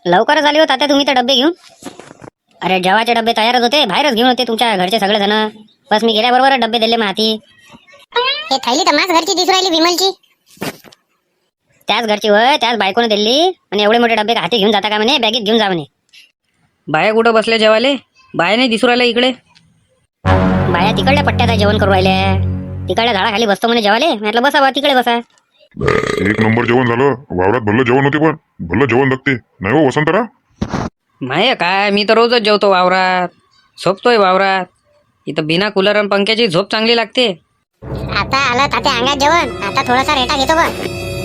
लवकरच आले हो तात्या तुम्ही तर डब्बे घेऊन. अरे जेवाचे डब्बे तयारच होते, बाहेरच घेऊन होते तुमच्या घरचे सगळे जण. बस मी गेल्याबरोबर डब्बे दिले मग हाती. हे थैली तर माझ घरची दिसू राहिली विमलची. त्याच घरची होय, त्याच बायकोने दिली. आणि एवढे मोठे डब्बे हाती घेऊन जाता का म्हणे, बॅगेत घेऊन जा म्हणे. बाया कुठं बसल्या जेवाले? बाया नाही दिसू राहिल्या इकडे. बाया तिकडल्या पट्ट्यात आहे जेवण करू राहिल्या. तिकडल्या झाडाखाली बसतो म्हणे जेवाले. म्हटलं बसा तिकडे बसा. एक नंबर जेवण झालं. वावरात भलं जेवण होते, पण भलं जेवण लागते नाही हो वसंतराव. माय काय, मी तर रोजच जेवतो वावरात, झोपतोय वावरात. इथं बिना कूलर आणि पंख्याची झोप चांगली लागते. आता आलं तात्या अंगात जेवण. आता थोडासा रेटा घेतो बघ.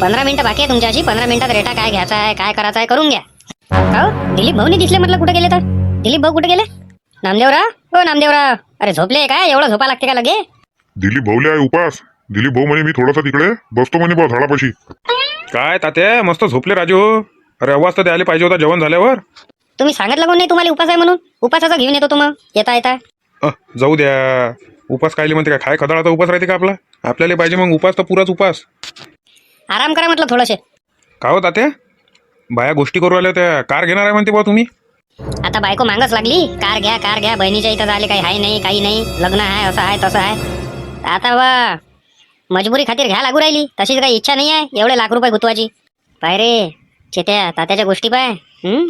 15 मिनिटं बाकी आहे तुमच्याशी. 15 मिनिटात रेटा काय घ्यायचा आहे, काय करायचं आहे करून घ्या. हो दिलीप भाऊ नाही दिसले, म्हटलं कुठे गेले तर. दिलीप भाऊ कुठे गेले? नामदेवराव, हो नामदेवराव. अरे झोपले काय? एवढं झोपा लागते का लगे? दिलीप भाऊले आहे उपास. दिलीप भाऊ म्हणे मी थोडासा तिकडे बसतो म्हणे बा झाडापाशी. काय तात्या मस्त झोपले राजू. अरे आवाज तर द्यायला पाहिजे होता जेवण झाल्यावर. तुम्ही सांगितलं कोण नाही तुम्हाला उपास आहे म्हणून? उपासाचा घेऊन येतो मग येता येता. जाऊ द्या. उपास कायले म्हणते का? खाय खदाळाचा उपास राहते का आपला? आपल्याला पाहिजे मग उपास तर पुराच उपास. आराम करा म्हटलं थोडंसे. का हो तात्या? बाया गोष्टी करू आल्या त्या कार घेणार आहे म्हणते बा तुम्ही. आता बायको मागच लागली, कार घ्या कार घ्या. बहिणीच्या इथं झाले काही आहे नाही, काही नाही. लग्न आहे, असं आहे तसं आहे. आता वा मजबुरी खातीर घ्या लागू राहिली. तशीच काही इच्छा नाही आहे एवढे लाख रुपये गुतवायची. पाय रे चेत्या, तात्याच्या गोष्टी पाय.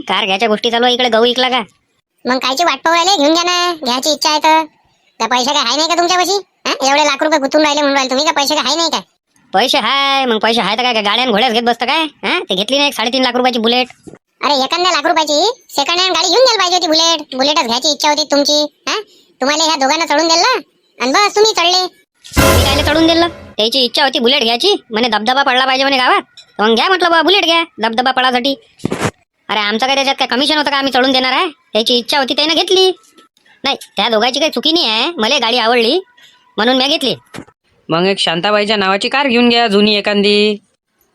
कार घ्यायच्या गोष्टी चालू आहे. इकडे गहू इकला का? मग कायची वाट पाहू राहिले? घेऊन घ्या ना. घ्यायची इच्छा आहे तर. त्या पैसे काय आहे नाही का तुमच्यापाशी? एवढे लाख रुपये गुंतून राहिले म्हणून राहिले तुम्ही. का पैसे काय आहे नाही काय? पैसे हाय, मग पैसे हाय तर काय गाड्या आणि घोड्याच घेत बसतं काय? ते घेतली नाही 3.5 लाख रुपयाची बुलेट. अरे एखाद्या लाख रुपयाची सेकंड हँड गाडी घेऊन द्यायला पाहिजे होती. बुलेटच घ्यायची इच्छा होती तुमची. तुम्हाला ह्या दोघांना चढून दिलं आणि बस तुम्ही चढले. मी कायले चढून दिलं? त्याची इच्छा होती बुलेट घ्यायची. म्हणे धबधबा पडला पाहिजे म्हणे गावात. मग घ्या म्हटलं बा बुलेट घ्या धबधबा पडासाठी. अरे आमचं काय त्याच्यात काय कमिशन होतं का? आम्ही चढून देणार आहे? त्याची इच्छा होती त्यानं घेतली. नाही त्या दोघांची काही चुकी नाही आहे. मला गाडी आवडली म्हणून मी घेतली. मग एक शांताबाईच्या नावाची कार घेऊन घ्या, जुनी एखादी.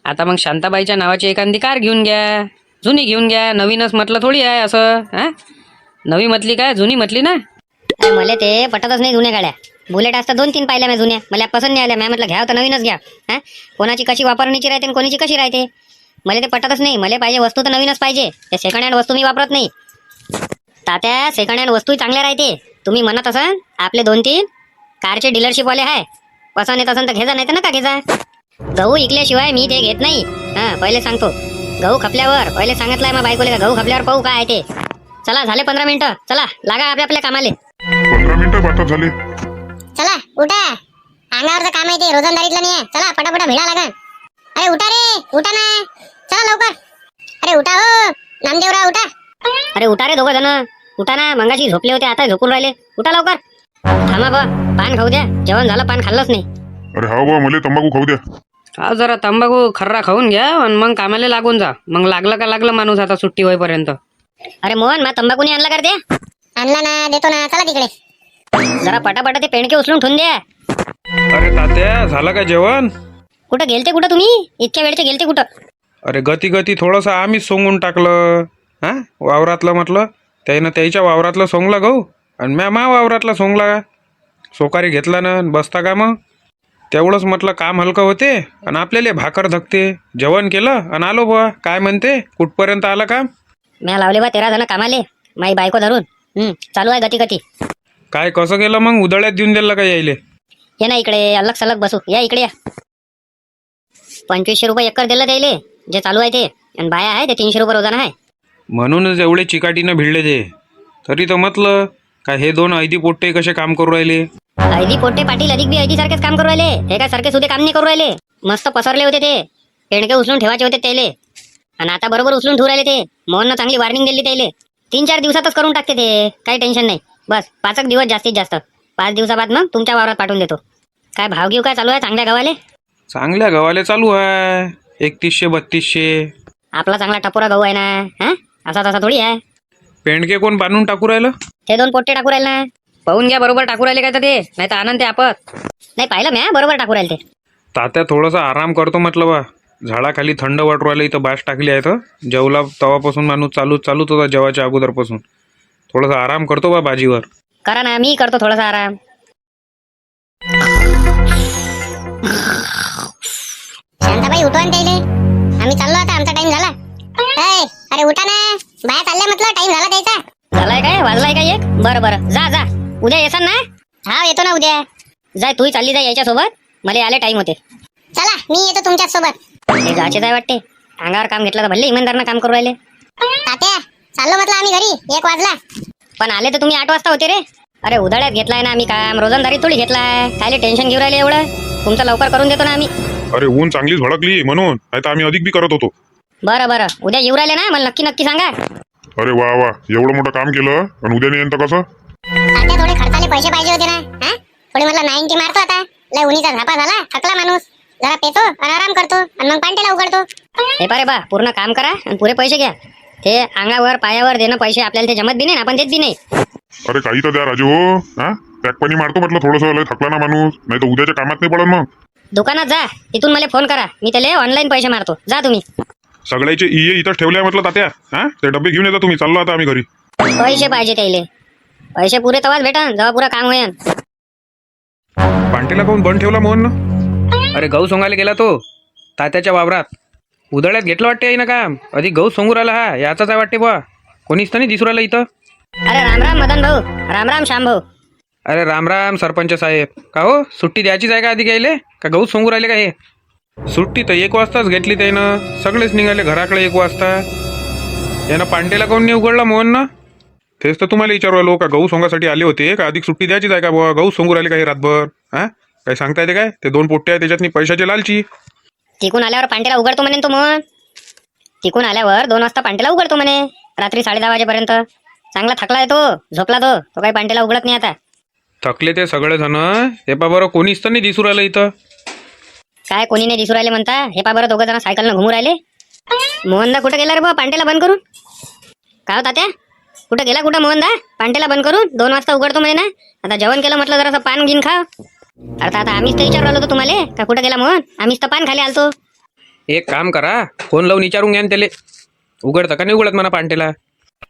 आता मग शांताबाईच्या नावाची एखादी कार घेऊन घ्या, जुनी घेऊन घ्या. नवीनच म्हटलं थोडी आहे असं. नवी म्हटली काय, जुनी म्हटली ना. मला ते पटतच नाही जुन्या गाड्या. बुलेट असता 2-3 पाहिल्या मी जुन्या. मला पसंत नाही आल्या. मी म्हटलं घ्या तर नवीनच घ्या. कोणाची कशी वापरण्याची राहते आणि कोणाची कशी राहते. मला ते पटतच नाही. मला पाहिजे वस्तू तर नवीनच पाहिजे. ते सेकंड हँड वस्तू मी वापरत नाही. तात्या सेकंड हँड वस्तू चांगल्या राहते. तुम्ही म्हणत असाल आपले 2-3 कारचे डीलरशिपवाले आहे. पसंत येत असेल तर घेजा, नाही तर नका घेजा. गहू इकल्याशिवाय मी ते घेत नाही. पहिले सांगतो. गहू खपल्यावर पहिले सांगितलंय मग बायकोले गहू खपल्यावर पाहू काय आहे ते. चला झाले 15 मिनिटं. चला लागा आपल्या कामाले. 15 मिनिटं बातच झाले. चला उठा. अंगावरचं काम आहे ते, रोजंदारीतलं नाही आहे. चला पटापटा भिडा लागा. अरे उठा रे, उठा ना. चला लवकर. अरे उठा हो नामदेवराव, उठा. अरे उठा रे दोघं जण. उठा ना. मंगाशी झोपले होते आता झोपून राहिले. उठा लवकर. थांबा बा, पान खाऊ द्या. जेवण झालं, पान खाल्लंच नाही. अरे हा बा मला तंबाखू खाऊ द्या. हा जरा तंबाखू खर्रा खाऊन घ्या आणि मग कामाला लागून जा. मग लागलं का लागलं माणूस आता सुट्टी होईपर्यंत. अरे मोहन मा तंबाखू नाही आणला का रे ते? आणला ना, देतो ना. चला तिकडे. जरा पटापटा ते पेंडके उचलून ठेवून द्या. अरे तात्या झालं काय जेवण? कुठं गेलते कुठं तुम्ही? इतक्या वेळचे गेलते कुठं? अरे गती थोडंसं आम्हीच सोंगून टाकलं. वावरातलं म्हटलं त्यानं त्याच्या वावरातलं सोंगला गहू आणि म्या वावरातला सोंगला. सोकारी घेतला ना बसता का मग. तेवढंच म्हटलं काम हलकं होते आणि आपल्याला भाकर धकते. जेवण केलं आणि आलो बुवा. काय म्हणते कुठपर्यंत आलं काम? म्या लावले बा 13 जण कामाले माई बायको धरून. चालू आहे गती. काय कसं केलं मग? उदळ्यात देऊन दिलं का यायले? ये ना इकडे, अलग सलग बसू. या इकडे या. 2500 रुपये एकर दिलं द्यायले जे चालू आहे ते. आणि बाया आहे ते 300 रुपये रोजाना आहे. म्हणूनच एवढे चिकाटीनं भिडले ते. तरी तर म्हटलं काय हे 2 ऐदी पोट्टे कसे काम करू राहिले. ऐदी पोट्टे पाटील अधिक बी ऐदी सारखेच काम करू राहिले. हे काय सारखे सुद्धा काम नाही करू राहिले. मस्त पसरले होते ते. पेंडके उचलून ठेवायचे होते त्याले. आणि आता बरोबर उचलून ठेवू राहिले ते. मोहननं चांगली वॉर्निंग दिली त्याले. 3-4 दिवसातच करून टाकते ते. काही टेन्शन नाही. बस 5 दिवस जास्तीत जास्त. 5 दिवसाबाद मग तुमच्या वावरात पाठवून देतो. काय भाव घेऊ काय चालू आहे चांगल्या गव्हाले? चांगल्या गव्हाले चालू आहे 3100-3200. आपला चांगला टपोरा गहू आहे ना. असा तसा थोडी आहे. पेंडके कोण बांधून टाकू राहिलं? ते 2 पोट्टे टाकू राहिले ना. पाहून घ्या बरोबर टाकू राहिले काय तर ते, नाही तर आनंद ते आपत. नाही पाहिलं म्या बरोबर टाकू राहिले ते. तात्या थोडासा आराम करतो म्हटलं बा. झाडाखाली थंड वाटू राहिलं. इथं बाश टाकली आहे तर जेवला तवापासून माणूस चालूच होता जेवाच्या अगोदरपासून. थोडासा आराम करतो बा बाजीवर. करा ना, मी करतो थोडासा आराम. शांताबाई उठवा ना त्याले. आम्ही चाललो आता, आमचा टाइम झाला. अरे उठा ना, बाया चालल्या म्हटलं, टाइम झाला द्यायचा. झालाय काय, वाजलाय काय एक? बरं बरं, जा जा, उद्या येसान ना? हा येतो ना उद्या. जाय, तूही चालली जाय याच्या सोबत, मला आले टाइम होते. चला मी येतो तुमच्या सोबत. हे जायचे जाय वाटते, अंगावर काम घेतलं तर भले इमानदारनं काम करू राहिले. तात्या चाललो म्हटलं आम्ही घरी, 1 वाजला. पण आले तर तुम्ही 8 वाजता होते रे. अरे उधाळ्यात घेतलाय ना आम्ही काम, रोजंदारी थोडी घेतलाय. कायले टेन्शन घेऊ राहिले एवढं? तुमचं लवकर करून देतो ना आम्ही. अरे ऊन चांगलीच भडकली म्हणून, नाही तर आम्ही अधिक बी करत होतो. बरं बरं, उद्या येऊ राहिले ना, मला नक्की नक्की सांगा. अरे वा वा, एवढं मोठं काम केलं आणि उद्या नाही तर कसं? तात्या थोडे खर्चाले पैसे पाहिजे होते ना. हा थोडी म्हटलं 90 मारतो आता. लय उन्हीचा झापा झाला, थकला माणूस. जरा पेतो आणि आराम करतो आणि मग पांटेला उघडतो. हे पारे बा, पूर्ण काम करा आणि पुरे पैसे घ्या. ते अंगावर पायावर देणं पैसे आपल्याला ते जमत बी नाही, आपण देत बी नाही. अरे काही तर द्या राजू हो. हा पॅक पाणी मारतो म्हटलं थोडंसं, लय थकला ना माणूस, नाही तर उद्याच्या कामात नाही पडत मग. दुकानात जा, तिथून मला फोन करा, मी त्याला ऑनलाईन पैसे मारतो. जा तुम्ही. सगळ्याचे इये इथं ठेवले म्हटलं तात्या. हा ते डबे घेऊन येतो तुम्ही, चाललो आता आम्ही घरी. पैसे पाहिजे त्याले, पैसे पुरे तवाच भेटन जेव्हा पुरा काम होईन. पांटेला काऊन बंद ठेवला मोहन? अरे गहू सोंगायला गेला तो तात्याच्या वावरात. उधळ्यात घेतलं वाटते आहे ना काम. अधिक गहू सोंगू राहिला हा, याचाच आहे वाटते बा. कोणीच तर नाही दिसू राहिलं इथं. अरे राम राम मदन भाऊ, राम राम श्याम भाऊ. अरे राम राम सरपंच साहेब. का हो, सुट्टी द्यायचीच आहे का आधी घ्यायले, का गहू सोंगू राहिले का हे? सुट्टी तर 1 वाजताच घेतली त्यानं, सगळेच निघाले घराकडे 1 वाजता. यानं पांटेला काऊन नाही उघडला मोहननं? तेच तर तुम्हाला विचारू आलो, का गहू सोंगासाठी आले होते का अधिक सुट्टी द्यायचीच आहे का बुवा? गहू सोंगू राहिले का हे रातभर? हा काय सांगता येते काय? ते 2 पोट्टे आहे त्याच्यातनी पैशाची लालची. तिकून आल्यावर पांटेला उघडतो म्हणे तो मोहन. तिकून आल्यावर 2 वाजता पांटेला उघडतो म्हणे, रात्री 10:30 वाजेपर्यंत. चांगला थकलाय तो, झोपला तो काही पांटेला उघडत नाही आता. थकले ते सगळे जण. हे पा बरं, कोणीच तर नाही दिसू राहिलं इथं. काय कोणी नाही दिसू राहिले म्हणता? हे पा बरं, 2 जण सायकलनं घुमू राहिले. मोहनदा कुठं गेला रे बा पांटेला बंद करून? का हो तात्या, कुठं गेला कुठं मोहनदा? पांटेला बंद करून 2 वाजता उघडतो म्हणे ना. आता जेवण केलं म्हटलं, जरासं पान घेऊन खा. अर्थात आता आम्हीच तर विचारू आलो तुम्हाला, का कुठं गेला मोहन? आम्हीच तर पान खाली आलतो. एक काम करा, फोन लावून विचारून घ्या ना त्याले, उघडतं का नाही उघडत म्हणा पांटेला.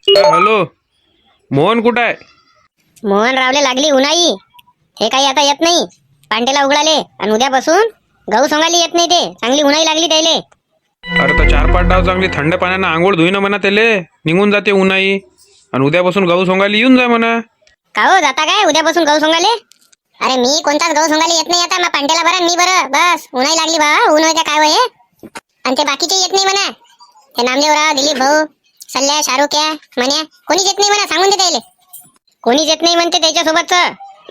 हॅलो मोहन, कुठं आहे? मोहन रावले लागली उन्हाई. हे काही आता येत नाही पांटेला उघडाले, आणि उद्यापासून गहू सोंगाली येत नाही. ते चांगली उन्हाई लागली त्याले. अरे तर 4-5 डाव चांगली थंड पाण्यानं आंघोळ धुईन म्हणा त्याले, निघून जाते उन्हाई. आणि उद्यापासून गहू सोंगाली येऊन जा म्हणा. का हो, जाता काय उद्यापासून गहू सोंगाले? अरे मी कोणताच गहू सोंगाली येत नाही आता. मग पांटेला बरं मी बरं, बस उन्हाई लागली बा. ऊन होत्या काय वय. आणि ते बाकीचे येत नाही म्हणा. ते नामदेवराव, दिलीप भाऊ, सल्ल्या, शाहरुख्या, म्हण्या, कोणीच येत नाही म्हणा. सांगून दे त्याले. कोणीच येत नाही म्हणते त्याच्यासोबतच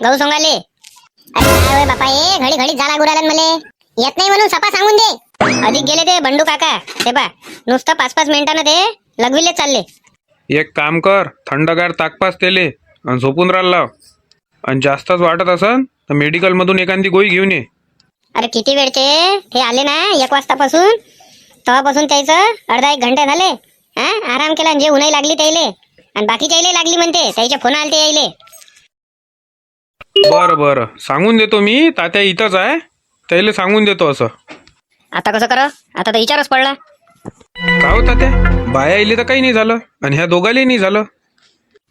गहू सोंगाले. अरे काय होय बापा, हे घडी घडी जा लागू राहिला मला. येत नाही म्हणून सपा सांगून दे. अधिक गेले ते बंडू काका, ते पा नुसतं 5-5 मिनिटानं ते लगविले चालले. एक काम कर, थंडगार ताकपास तेले आणि झोपून राहायला लाव. आणि जास्तच वाटत असन तर मेडिकल मधून एखादी गोळी घेऊन ये. अरे किती वेळचे हे आले ना 1 वाजतापासून, तेव्हापासून त्याचं अर्धा 1 घंटा झाले. हा आराम केला. जे उन्हाई लागली त्याले, आणि बाकीच्या यायले लागली म्हणते. त्याचे फोन आले ते यायले. बरं बरं, सांगून देतो मी. तात्या इथंच आहे, त्याला सांगून देतो असं. आता कसं करा? आता तर विचारच पडला. का हो तात्या, बाया इले तर काही नाही झालं आणि ह्या दोघालाही नाही झालं.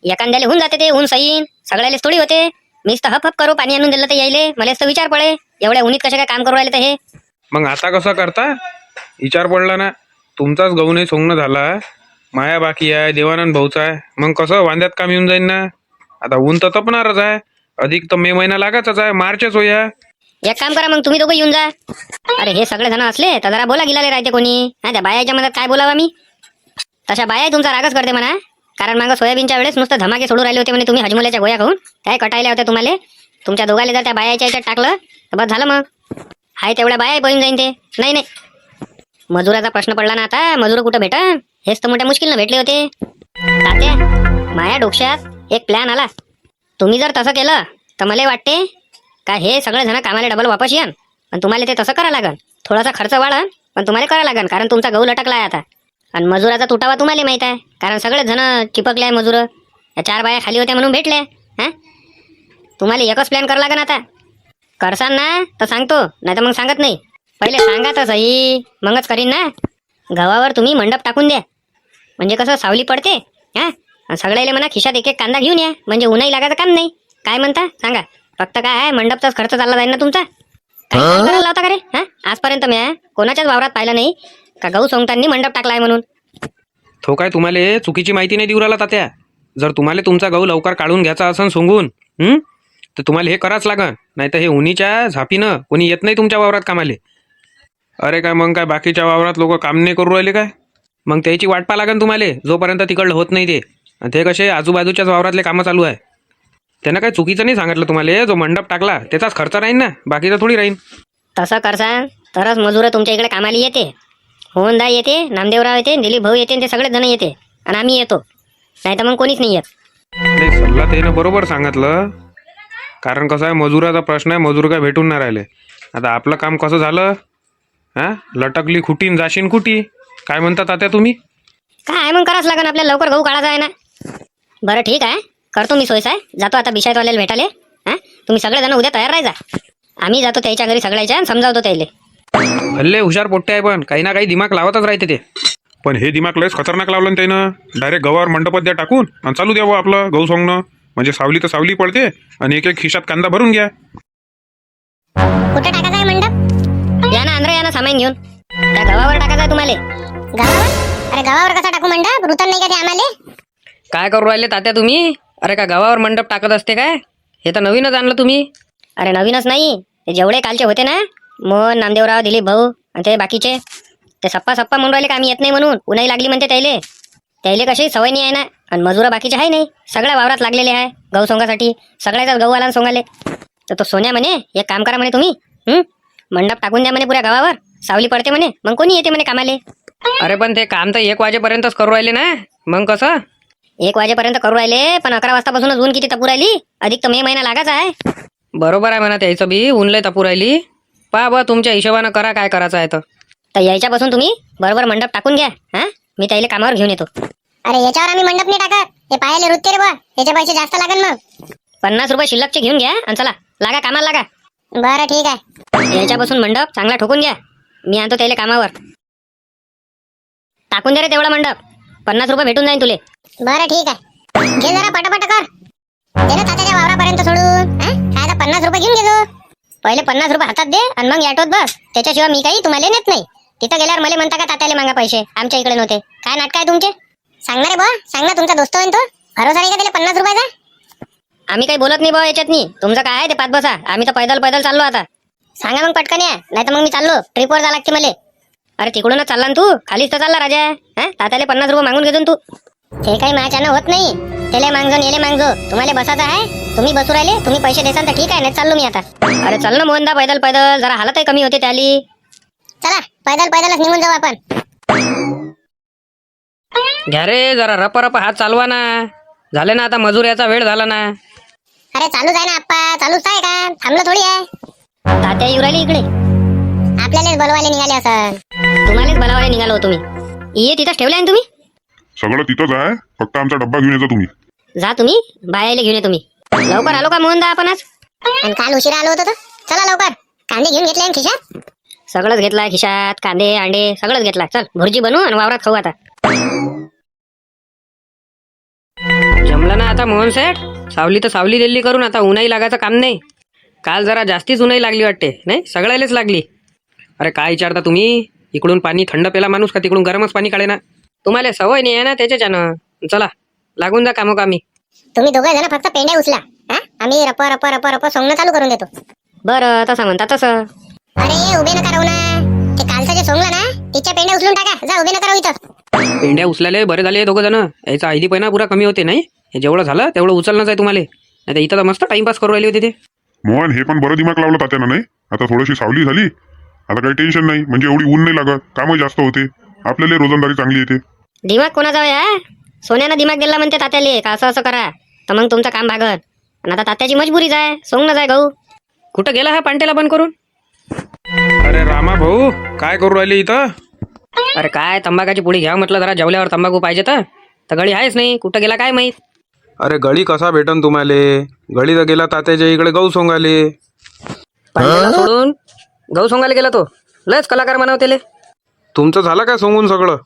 एखाद्याला होऊन जाते ते ऊन सईन, सगळ्याला थोडी होते. मीच तर हप करू, पाणी आणून दिलं तर यायले. मलाच तर विचार पडे, एवढ्या उन्हीत कशा काय काम करू राहिले तर हे. मग आता कसं करता? विचार पडला ना, तुमचाच गहू नाही सोंगणं झाला, माया बाकी आहे, देवानंद भाऊचा आहे. मग कसं वांद्यात काम येऊन जाईन ना. आता ऊन तर तपणारच आहे. अधिक तर मे महिना लागायचाच आहे, मार्चच होया. एक काम करा, मग तुम्ही दोघं येऊन जा. अरे हे सगळे जण असले तर जरा बोला गिलाले राहते कोणी. हा त्या बायाच्या मधात काय बोलावा मी? तशा बाया तुमचा रागच करते म्हणा. कारण मागं सोयाबीनच्या वेळेस नुसतं धमाके सोडून राहिले होते म्हणे तुम्ही हजमोल्याच्या गोळ्या खाऊन. काय कटायल्या होत्या तुम्हाला? तुमच्या दोघाले जर त्या बायाच्या याच्यात टाकलं तर बस झालं. मग हाय तेवढ्या बाया बहीण जाईन ते. नाही नाही, मजुराचा प्रश्न पडला ना आता. मजूर कुठं भेटन? हेच तर मोठ्या मुश्किलनं भेटले होते. तात्या, माया डोक्यात एक प्लॅन आला. तुम्ही जर तसं केलं तर मला वाटते का हे सगळे जण कामाला डबल वापस येन. पण तुम्हाला ते तसं करावं लागन. थोडासा खर्च वाढन, पण तुम्हाला करावं लागन. कारण तुमचा गहू लटकला आहे आता. आणि मजुराचा तुटावा तुम्हाला माहित आहे, कारण सगळेच जण चिपकले आहे मजूर. या 4 बाया खाली होत्या म्हणून भेटल्या. हा तुम्हाला एकच प्लॅन करावं लागन आता. करसान ना तर सांगतो, नाही तर मग सांगत नाही. पहिले सांगा तर सही, मगच करीन ना. गव्हावर तुम्ही मंडप टाकून द्या, म्हणजे कसं सावली पडते. हा सगळ्याला म्हणा खिशात 1-1 कांदा घेऊन या, म्हणजे उन्हाही लागायचं काम नाही. काय म्हणता सांगा? फक्त काय आहे, मंडपचाच खर्च चालला जाईल ना तुमचा. काय करायला लावता का रे? हा आजपर्यंत मी कोणाच्याच वावरात पाहिलं नाही का गहू सोंगताना मंडप टाकलाय म्हणून. तो काय तुम्हाला चुकीची माहिती नाही देऊ राहिला तात्या. जर तुम्हाला तुमचा गहू लवकर काढून घ्यायचा असन सोंगून तर तुम्हाला हे करावंच लागन. नाही तर हे उन्हीच्या झापीनं कोणी येत नाही तुमच्या वावरात कामाले. अरे काय मग काय बाकीच्या वावरात लोक काम नाही करू राहिले काय? मग त्याची वाट पाहा लागन तुम्हाला जोपर्यंत तिकडलं होत नाही ते. आणि ते कसे आजूबाजूच्याच वावरातले कामं चालू आहे. त्यानं काय चुकीचं नाही सांगितलं तुम्हाला. जो मंडप टाकला त्याचाच खर्च राहीन ना, बाकीचा थोडी राहीन. तसं करसान तरच मजूर तुमच्या इकडे कामाला येते. होंदा येते, नामदेवराव येते, दिलीप भाऊ येते, ते सगळेच जण येते आणि आम्ही येतो. नाही तर मग कोणीच नाही येत. नाही सल्ला त्यानं बरोबर सांगितलं. कारण कसं आहे, मजुराचा प्रश्न आहे. मजूर काय भेटून नाही राहिले. आता आपलं काम कसं झालं? लटकली खुटीन जाशीन कुटी, काय म्हणतात आता तुम्ही? काय मग करावंच लागेल आपल्याला. लवकर गहू काढायचा आहे ना. बरं ठीक आहे, करतो मी सोयीच आहे. जातो आता बिशायतवाल्याला भेटाले. तुम्ही सगळेजण उद्या तयार राहायचा. आम्ही जातो त्याच्या घरी सगळ्याच्या आणि समजावतो त्याले. हल्ले हुशार पोट्टे आहे, पण काही ना काही दिमाग लावतच राहते ते. पण हे दिमाग लयच खतरनाक लावलं ना त्यानं. डायरेक्ट गव्हावर मंडपात द्या टाकून आणि चालू द्यावं आपलं गहू सोंगणं. म्हणजे सावली तर सावली पडते आणि एक एक खिशात कांदा भरून घ्या. कुठे टाकायचा आहे मंडप? या ना आंध्र, या ना सामान घेऊन. त्या गव्हावर टाकायचा आहे तुम्हाला. गावावर? अरे गावावर कसा टाकू मंडप? रुतन नाही का ते आम्हाला? काय करू राहिले तात्या तुम्ही? अरे का गावावर मंडप टाकत असते काय? हे तर नवीनच आणलं तुम्ही. अरे नवीनच नाही, ते जेवढे कालचे होते ना, मोहन, नामदेवराव, दिलीप भाऊ आणि ते बाकीचे, ते सप्पा सप्पा म्हणून राहिले का आम्ही येत नाही म्हणून. उन्हाही लागली म्हणते त्याले. त्याले कशी सवय नाही आहे ना. आणि मजुरा बाकीचे आहे नाही, सगळ्या वावरात लागलेले आहे गहू सोंगासाठी. सगळ्याचाच गहू आला सोंगाले. तर तो सोन्या म्हणे एक काम करा म्हणे तुम्ही, मंडप टाकून द्या म्हणे पुऱ्या गावावर. सावली पडते म्हणे, मग कोणी येते म्हणे कामाले. अरे पण ते काम तर 1 वाजेपर्यंतच करू राहिले ना, मग कसं? 1 वाजेपर्यंत करू राहिले, पण 11 वाजतापासूनच ऊन किती तपू राहिली. अधिक तर मे महिना लागायचा आहे. बरोबर आहे म्हणा, त्याचं बी ऊन लय तपू राहिली. पहा बा तुमच्या हिशोबानं करा काय करायचं आहे तर यायच्यापासून तुम्ही बरोबर मंडप टाकून घ्या. मी त्याला कामावर घेऊन येतो. अरे याच्यावर आम्ही मंडप नाही टाकत. हे पाहायला रुतते रे बा. याचे पैसे जास्त लागन मग. 50 रुपये शिल्लकचे घेऊन घ्या आणि चला लागा कामाला लागा. बरं ठीक आहे. याच्यापासून मंडप चांगला ठोकून घ्या. मी आणतो त्याला कामावर. टाकून दे रे तेवढा मंडप. 50 रुपये भेटून जाईन तुले. बरं ठीक आहे. घे जरा पटापट कर. दे ना तात्याच्या वावरापर्यंत सोडून. काय आता 50 रुपये घेऊन घेतो. पहिले 50 रुपये हातात दे आणि मग ॲटोत बस. त्याच्याशिवाय मी काही तुम्हाला नेत नाही. तिथं गेल्यावर मला म्हणता का तात्याला मागा पैसे, आमच्या इकडे नव्हते. काय नाटक आहे तुमचे? सांग ना रे बा, सांग ना. तुमचा दोस्त होईन तो. भरोसा नाही का त्याला 50 रुपयाचा? आम्ही काही बोलत नाही बा याच्यात नाही. तुमचं काय आहे ते पाच बसा. आम्ही तर पैदल पैदल चाललो आता. सांगा मग पटकन या, नाही तर मग मी चाललो. ट्रिपवर जा लागते मला. अरे तिकडूनच चालला ना तू, खालीच तर चालला राजा. तात्याला 50 रुपये मागून घेतो तू. ते काही माझ्यानं होत नाही. त्याला मागजो नेले मागजो. तुम्हाला बसायचं आहे, तुम्ही बसू राहिले. तुम्ही पैसे देसाल तर ठीक आहे, नाही चाललो मी आता. अरे चल ना मोहनदा, पैदल पैदल जरा हालतही कमी होते त्याली. चला पैदल पैदलच निघून जाऊ आपण. घ्या रे जरा रप रप हात चालवा ना. झाले ना आता मजूर याचा वेळ झाला ना. अरे चालूच आहे ना आप्पा, चालूच आहे का? थांबलो थोडी आहे. तात्या येऊ राहिली इकडे. आपल्यालाच बोलवायला निघाले असं. तुम्हालाच बोलावायला निघालो हो तुम्ही. ये तिथंच ठेवले आहे ना तुम्ही. सगळं तिथंच आहे, फक्त आमचा डब्बा घेऊन येतो तुम्ही. जा तुम्ही, बायाला घेऊन ये तुम्ही. लवकर आलो का मोहनदा आपण आज? आणि काल उशिरा आलो होतो तर. चला लवकर. कांदे घेऊन घेतले ना खिशात. सगळंच घेतलाय खिशात. कांदे अंडे सगळंच घेतलाय. चल भुर्जी बनवू आणि वावरात खाऊ आता. जमलं ना आता मोहन सेठ. सावली तर सावली दिल्ली करून आता उन्हाही लागायचं काम नाही. काल जरा जास्तीच उन्हाही लागली वाटते, नाही सगळ्यालाच लागली. अरे काय विचारता तुम्ही? इकडून पाणी थंड पेला माणूस का तिकडून गरमच पाणी काढे ना. तुम्हाला सवय नाही आहे ना त्याच्यानं. चला लागून जा कामोकामी. तुम्ही दोघे जण फक्त पेंड्या उचला. आम्ही रप रप रप रप सोंगणं चालू करून देतो. बरं तसं म्हणता तसं. अरे उभे नका राहू ना. ते कालचं जे सोंगलं ना, तिच्या पेंड्या उचलून टाका. जा, उभे नका राहू इथं. पेंड्या उचलाले बरे झाले दोघं जण. याचा आयदी पैना पुरा कमी होते नाही. हे जेवढं झालं तेवढं उचलणंच आहे तुम्हाला. नाही तर इथं तर मस्त टाइमपास करू राहिले होते ते. मोहन हे पण बरं दिमाग लावलं तात्यानं. नाही आता थोडीशी सावली झाली, आता काही टेन्शन नाही. म्हणजे एवढी ऊन नाही लागत, कामही जास्त होते, आपल्याला रोजंदारी चांगली येते. दिमाग कोणाचा या? सोन्यानं दिमाग दिला म्हणते तात्याले का असं असं करा, तर मग तुमचं काम भागत. आणि आता तात्याची मजबुरीच आहे, सोंगणं जाय गहू. कुठं गेला हा पांटेला बंद करून? अरे रामा भाऊ, काय करू राहिले इथं? अरे काय तंबाखाची पुडी घ्या म्हटलं, जरा जेवल्यावर तंबाखू पाहिजे तर गडी आहेच नाही. कुठं गेला काय माहित. अरे गळी कसा भेटन तुम्हाला? गळी तर गेला तात्याच्या इकडे गहू सोंगाले. पांटेला सोडून गहू सोंगायला गेला तो. लयच कलाकार म्हणावतेले. तुमचं झालं काय सोंगून सगळं?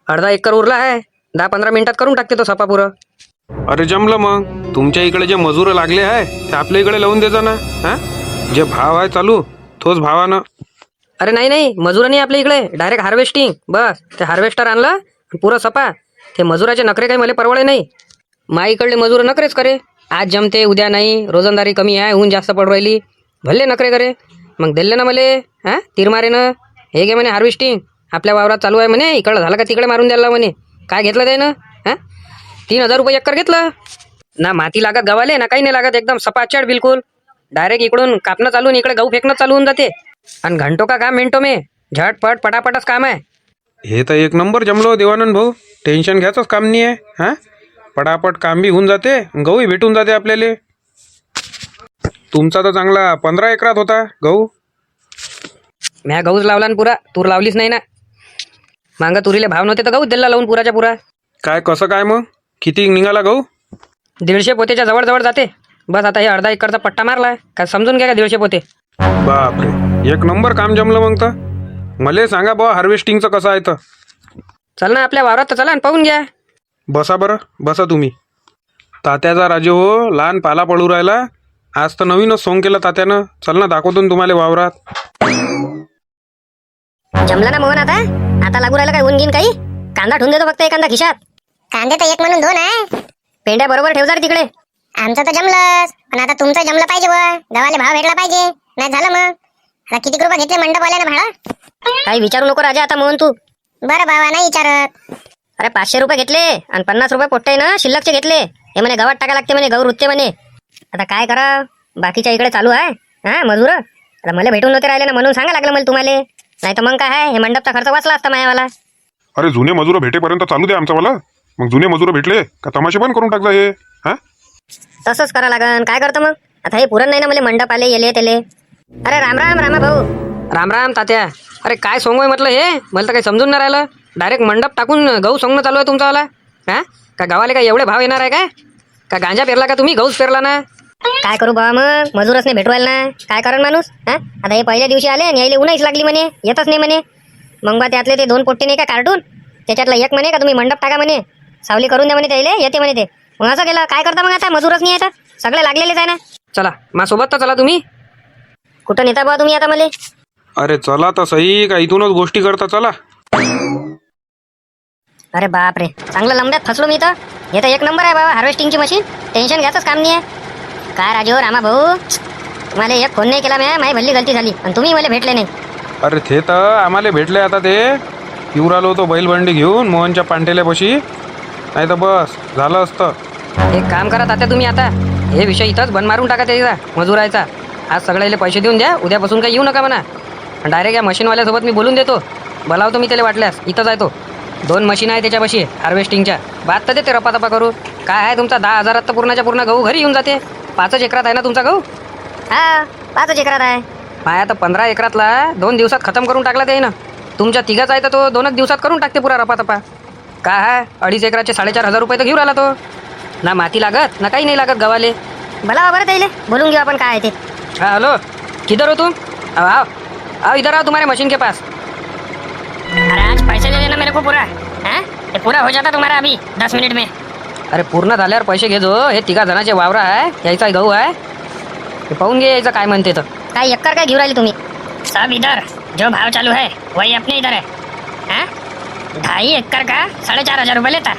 अर्धा एकर उरला आहे. 10-15 मिनिटात करून टाकते तो सपा पुरं. अरे जमलं मग. तुमच्या इकडे जे मजूर लागले आहे ते आपल्या इकडे लावून द्यायचा ना. जे भाव आहे चालू तोच भावानं. अरे नाही मजुरांनी आपल्या इकडे डायरेक्ट हार्वेस्टिंग. बस ते हार्वेस्टर आणलं पुरं सपा ते मजुराचे नखरे काही मला परवडे नाही. माईकडले मजूर नखरेच करे. आज जमते उद्या नाही, रोजंदारी कमी आहे, ऊन जास्त पडू राहिली, भल्ले नखरे करे. मग दिले ना मले हां तिरमारेनं, हे घे म्हणे हार्वेस्टिंग आपल्या वावरात चालू आहे म्हणे, इकडं झालं का तिकडे मारून द्यायला म्हणे. काय घेतलं त्यानं? हां 3,000 रुपये एकर घेतलं ना. माती लागत गव्हाले ना काही नाही लागत, एकदम सपाचड बिलकुल. डायरेक्ट इकडून कापणं चालून इकडे गहू फेकणं चालू होऊन जाते. आणि घंटो का काम मिनटो में, झटपट पटापटच काम आहे. हे तर एक नंबर जमलो देवानंद भाऊ. टेन्शन घ्यायचंच काम नाही आहे. हां पटापट काम बी होऊन जाते, गहूही भेटून जाते आपल्याला. तुमचा तर चांगला 15 एकरात होता गहू. म्या गहूच लावला ना पुरा, तूर लावलीच नाही ना. मागं तुरीले भाव नव्हते तर गहूच दिला लावून पुराच्या पुरा. काय कसं काय मग? किती निघाला गहू? 150 पोतेच्या जवळ जाते. बस आता हे अर्धा एकरचा पट्टा मारलाय काय समजून घ्या का 150 पोते. बापरे, एक नंबर काम जमलं मग तर. मला सांगा बुवा हार्वेस्टिंगचं कसं आहे तर. चल ना आपल्या वावरात तर चला आणि पाहून घ्या. बसा बरं, बसा तुम्ही. तात्याचा राजे हो, लहान पाला पडू राहिला. आज तर नवीनच सोंग केलं तात्यानं. चल ना दाखवतो ना तुम्हाला वावरात. जमला ना मोहन आता लागू राहिलं काय ऊन घेईन काही. कांदा ठेवून देतो फक्त एखादा खिशात. कांदे तर 1 म्हणून 2 आहे. पेंड्या बरोबर ठेव जर तिकडे. आमचं तर जमलंच, पण आता तुमचं जमलं पाहिजे बुवा. गव्हाले भाव भेटला पाहिजे, नाही झालं मग. आता किती रुपये घेतले मंडपवाल्यानं भाडं? काही विचारू नको राजा आता मोहन तू. बरं बाबा नाही विचारत. अरे 500 रुपये घेतले आणि 50 रुपये पोट्टे ना शिल्लकचे घेतले. हे म्हणे गव्हात टाका लागते म्हणे, गहू रुतते म्हणे. आता काय करा, बाकीच्या इकडे चालू आहे हा मजूर. आता मला भेटून नव्हते राहिले ना म्हणून सांगा लागलं मला तुम्हाला. नाही तर मग काय आहे, हे मंडपचा खर्च वाचला असता मायावाला. अरे जुने मजूर भेटेपर्यंत चालू दे आमचावाला. मग जुने मजूर भेटले का तमाशे पण करून टाकजा हे. हां तसंच करा लागन. काय करतो मग आता, हे पुरण नाही ना मला मंडप आले येले तेले. अरे राम राम रामा भाऊ. राम राम तात्या. अरे काय सोंगोय म्हटलं हे, मला तर काही समजून नाही राहिलं. डायरेक्ट मंडप टाकून गहू सोंगणं चालू आहे तुमचावाला. हां का गावाला काय एवढे भाव येणार आहे काय? का गांजा पेरला का तुम्ही, गहूच पेरला ना? काय करू बाबा, मग मजूरच नाही भेटवायला ना. काय करण माणूस. हा आता हे पहिल्या दिवशी आले आणि यायले उन्हाच लागली म्हणे, येतच नाही म्हणे. मग बा त्यातले ते 2 पोट्टे नाही का कार्टून, त्याच्यातला एक म्हणे का तुम्ही मंडप टाका म्हणे, सावली करून द्या म्हणे त्याला, येते म्हणे ते. मग असं केलं. काय करता मग आता, मजूरच नाही येतात, सगळे लागलेलेच आहे ना. चला माझ्यासोबत तर चला तुम्ही. कुठं नेता बा तुम्ही आता मला? अरे चला तर सही, का इथूनच गोष्टी करता चला. अरे बाप रे, चांगलं लंब्यात फसलो मी तर. हे तर 1 नंबर आहे बाबा हार्वेस्टिंगची मशीन. टेन्शन घ्यायचंच काम नाही आहे. काय राजू रामा भाऊ, तुम्हाला एक फोन नाही केला मी, माझी भल्ली गलती झाली आणि तुम्ही मला भेटले नाही. अरे ते तर आम्हाला भेटले. आता ते येऊ राहिलो होतो बैलबंडी घेऊन मोहनच्या पांटेल्यापाशी, नाही तर बस झालं असतं. एक काम करा तात्या तुम्ही, आता हे विषय इथंच बंद मारून टाका त्याचा मजुरायचा. आज सगळ्याला पैसे देऊन द्या, उद्यापासून काही येऊ नका म्हणा. डायरेक्ट या मशीनवाल्यासोबत मी बोलून देतो, बोलावतो मी त्याला वाटल्यास. इथंच आहे तो, 2 मशीन आहे त्याच्यापाशी हार्वेस्टिंगच्या. बात तर देते रपातपा करू. काय आहे तुमचा 10,000 तर पूर्णच्या पूर्ण गहू घरी येऊन जाते. 5 एकरात आहे ना तुमचा गहू? हा 5 एकरात आहे. माया तर 15 एकरातला 2 दिवसात खतम करून टाकला ते ना. तुमच्या तिघाच आहे तर तो 2 दिवसात करून टाकते पुरा रपातपा. काय आहे 2.5 एकराचे 4,500 रुपये तर घेऊन आला तो. ना माती लागत ना काही नाही लागत गव्हाले. भला बरं त्याला बोलून घेऊ आपण काय आहे ते. हाँ हेलो, किधर हो तुम? आओ आओ आओ, इधर आओ तुम्हारे मशीन के पास. अरे आज पैसे दे देना मेरे को पूरा. हाँ ये पूरा हो जाता तुम्हारा अभी 10 मिनट में. अरे पूर्ण झाल्यावर पैसे घे जो. हे 3 जणांचे वावरा आहे, यायचा गहू आहे, हे पाहून घे यायचं काय म्हणते तर. काय एकर काय घेऊन राहिले तुम्ही? सब इधर जो भाव चालू है वही अपने इधर है. हाँ 2.5 एकड़ का 4,500 रुपये लेता.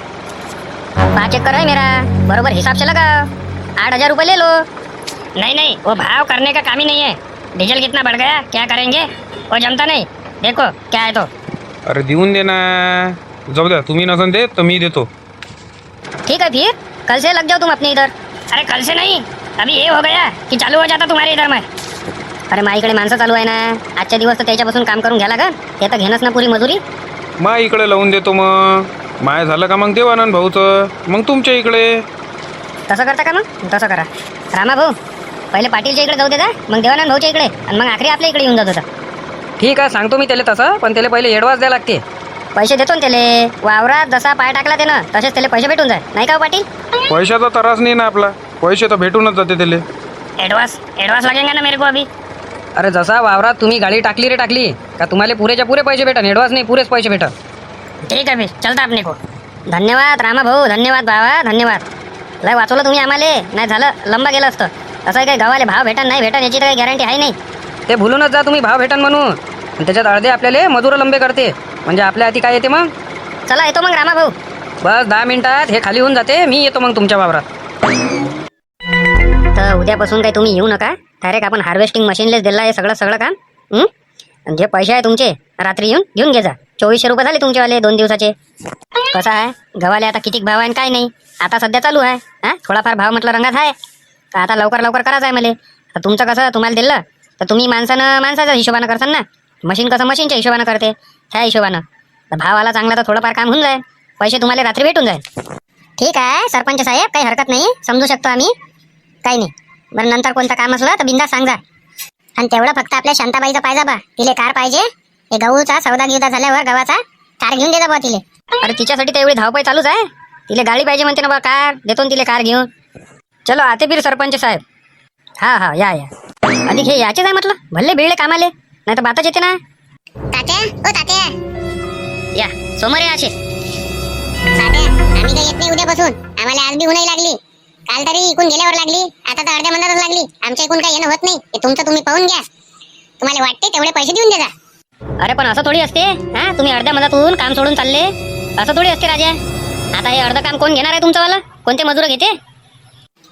5 एकड़ है मेरा, बरोबर हिसाब से लगाओ. 8,000 रुपये ले लो. नहीं नहीं वो भाव करने का काम ही नहीं है. डीजल कितना बढ़ गया, क्या करेंगे, वो जमता नहीं. देखो क्या है तो. अरे देऊन दे ना, जाऊ द्या. तुम्ही नसन देत तर मी देतो. ठीक है फिर कल से लग जाओ तुम अपने इधर. अरे कल से नहीं, अभी ये हो गया कि चालू हो जाता तुम्हारे इधर में. अरे माझ्याकडे माणसं चालू आहे ना, आजच्या दिवस तर त्याच्यापासून काम करून घ्या लागल. ते तर घेणंच ना पुरी मजुरी. मा इकडे लावून देतो. मग माय झालं का मग देवानंद भाऊचं, मग तुमच्या इकडे. तसं करता का? मग तसं करा. रामा भाऊ पहिले पाटीलच्या इकडे जाऊ देता, मग देवानंद भाऊच्या इकडे, आणि मग आखरी आपल्या इकडे येऊन जात होता. ठीक आहे सांगतो मी त्याला तसं, पण त्याला पहिले ॲडव्हान्स द्यायला लागते. पैसे देतो ना त्याले. वावरात जसा पाय टाकला त्यानं तसेच त्याला पैसे भेटून जाय, नाही का हो पाटील? पैशाचा त्रास नाही ना आपला, पैसे तर भेटूनच जाते त्याला. एडवान्स लगेगा ना मेरे को अभी. अरे जसा वावरात तुम्ही गाडी टाकली रे टाकली का तुम्हाला पुरेच्या पुरे पैसे भेटन, ॲडव्हान्स नाही पुरेच पैसे भेटन. ठीक आहे फिर चलता अपने को. धन्यवाद रामा भाऊ, धन्यवाद बाबा, धन्यवाद. लय वाचवलं तुम्ही आम्हाला, नाही झालं लंबा गेलं असतं. असं काही गावाले भाव भेटन नाही भेटन याची तर काही गॅरंटी आहे नाही. ते भूलूनच जा तुम्ही भाव भेटन म्हणून, आणि त्याच्यात अर्धे आपल्याला मजूर लंबे करते, म्हणजे आपल्या हाती काय येते मग. चला येतो मग रामा भाऊ. बस 10 मिनिटात हे खाली होऊन जाते. मी येतो मग तुमच्या वावरात. तर उद्यापासून काही तुम्ही येऊ नका. डायरेक्ट आपण हार्वेस्टिंग मशीनलेच दिला हे सगळं काम. आणि जे पैसे आहे तुमचे रात्री येऊन घेऊन घे जा. 2400 रुपये झाले तुमचेवाले 2 दिवसाचे. कसं आहे गव्हाले आता किती भाव आहे आणि काय नाही. आता सध्या चालू आहे. थोडाफार भाव म्हटलं रंगात आहे. तर आता लवकर करायचं आहे मला. तर तुमचं कसं तुम्हाला दिलं तर तुम्ही माणसाच्या हिशोबानं करसान ना. मशीन कसं मशीनच्या हिशोबानं करते त्या हिशोबानं. तर भाव आला चांगला तर थोडंफार काम होऊन जाईल. पैसे तुम्हाला रात्री भेटून जाईल. ठीक आहे सरपंच साहेब, काही हरकत नाही, समजू शकतो आम्ही, काही नाही. बरं नंतर कोणतं काम असलं तर बिंदास सांगा. आणि तेवढं फक्त आपल्या शांताबाईचं पाहिजे बा. तिले कार पाहिजे. हे गहूचा सौदा झाल्यावर गव्हाचा कार घेऊन दे बा तिले. अरे तिच्यासाठी तर एवढी धावपळ चालूच आहे. तिला गाडी पाहिजे म्हणते ना बा. कार देतो ना तिला कार घेऊन. चलो आते फिर सरपंच साहेब. हा या अधिक हे याचेच आहे म्हटलं. भल्ले बिळले कामाले नाही तर बाताच येते ना. तात्या ओ तात्या, या समोर या असे. तात्या आम्ही काही येत नाही उद्यापासून. आम्हाला आज बी उन्हाही लागली. काल तरी इकून गेल्यावर लागली. आता तर अर्ध्या मंदातच लागली. आमच्या इकून काही येणं होत नाही. हे तुमचं तुम्ही पाहून घ्या. तुम्हाला वाटते तेवढे पैसे देऊन द्या. अरे पण असं थोडी असते. तुम्ही अर्ध्या मधातून काम सोडून चालले. असं थोडी असते राजा. आता हे अर्ध काम कोण घेणार आहे तुमचंवाला. कोणते मजूर घेते.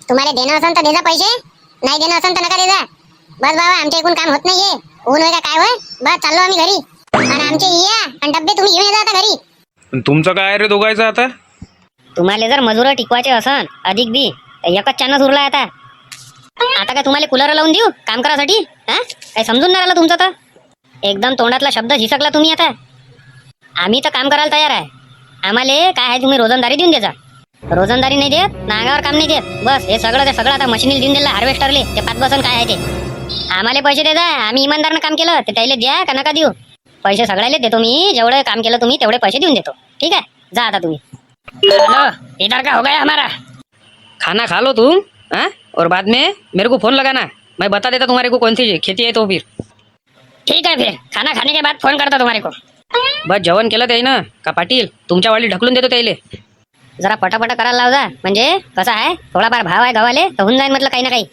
तुम्हाला देणं असेल तर दे जा पैसे, नाही देणं असेल तर नका दे जा. बस बाबा आमच्या इकून काम होत नाहीये. ऊन होय का काय होय. बस चाललो आम्ही घरी. आणि आमचे या आणि डब्बे तुम्ही घेऊन जा आता घरी. आणि तुमचं काय रे दोघायचं आता? तुम्हाला जर मजूर टिकवायचे असन अधिक बी तर एकच चान्स उरलाय आता. आता काय तुम्हाला कूलर लावून देऊ काम करासाठी. काय समजून नाही राहिलं तुमचं. तर एकदम तोंडातला शब्द झिसकला तुम्ही. आता आम्ही तर काम करायला तयार आहे. आम्हाला काय आहे तुम्ही रोजंदारी देऊन द्यायचा. रोजंदारी नाही देत, नागावर काम नाही देत. बस हे सगळं आता मशीनीला देऊन दिलं हार्वेस्टरले. ते 5 बसन काय आहे ते. आम्हाला पैसे दे जा. आम्ही इमानदारनं काम केलं ते त्याला द्या का नका देऊ. पैसे सगळ्याला देतो मी. जेवढे काम केलं तुम्ही तेवढे पैसे देऊन देतो. ठीक आहे जा आता तुम्ही. हेलो इधर का हो गया हमारा. खाना खा लो तुम. और बाद में मेरे को फोन लगाना. मैं बता देता तुम्हारे को कौन सी खेती है तो फिर. ठीक आहे फिर खाना खाने के बाद फोन करता तुम्हारे को. बस जेवण केलं ते ना का पाटील तुमच्या वाली ढकलून देतो त्याले. जरा पटापट करायला लाव जा. म्हणजे कसं आहे थोडाफार भाव आहे गव्हाले तर होऊन जाईल म्हटलं काही ना काही.